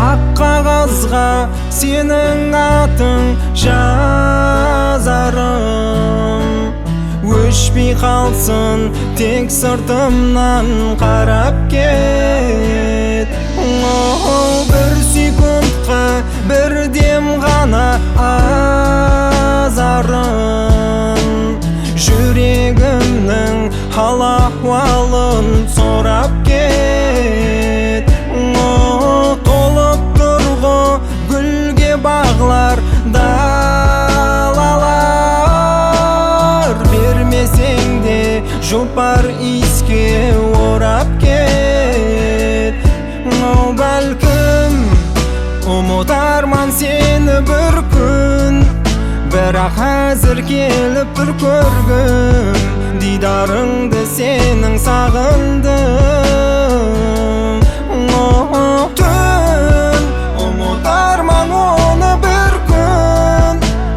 ақ қағазға сенің атың жазарым. Өшпей қалсын тек сыртымнан қарап кет. Бір секундқа бір дем ғана азарым. Жүрегімнің хал-ахуалын сұрап кет. Толып тұрғы гүлге бағлар далалар. Бермесең де жұпар иіске орап кет. Бәлкім ұмытарман сені бір күн, бірақ әзір келіп бір көргім. Дидарыңды сенің сағындым. Түн ұмытарман оны бір күн,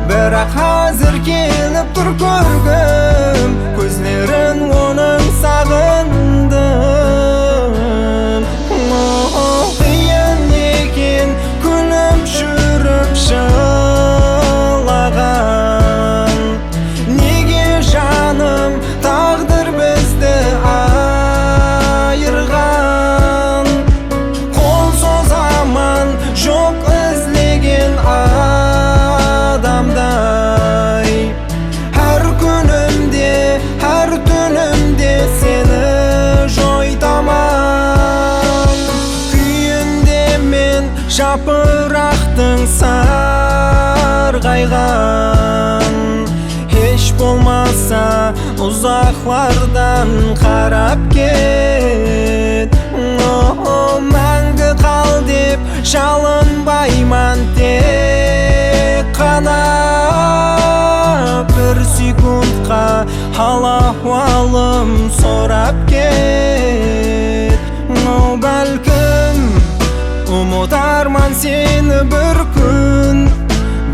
бірақ әзір келіп бір көргім. Көзлерін оның сағындым. Қиын екен күліп жүріп жылаған. Неге жаным тағдыр бізді айырған? Қол созаман жоқ ізлеген адамдай. Әр күнімде, әр түнімде сені жойтаман. Күйінде мен жапырақтың сарғайған. Еш болмаса ұзақлардан қарап кет. Мәңгі қал деп жалынбайман тек қана. Бір секундқа хал-ахуалым сұрап кет. Бәлкім ұмытарман сені бір күн,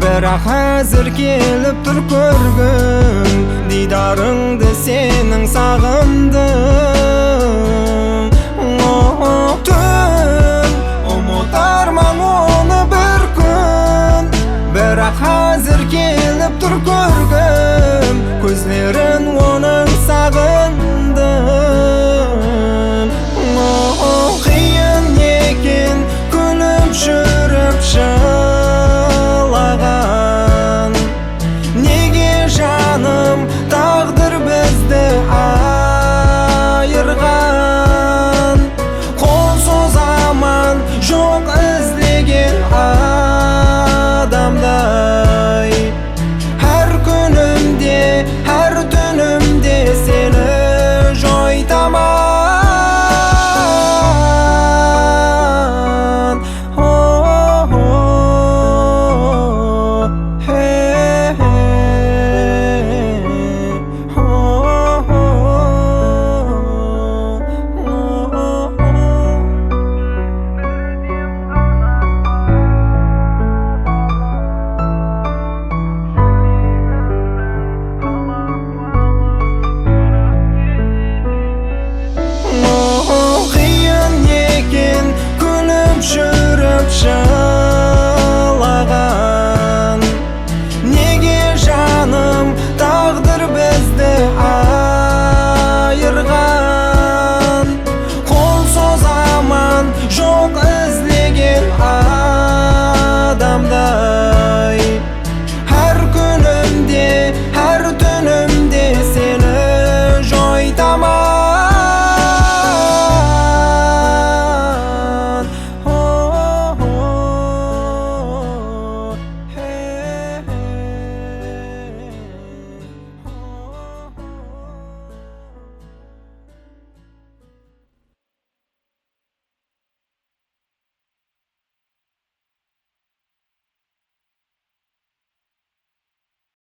бірақ әзір келіп бір көргім. Дидарыңды сенің сағындым. Түн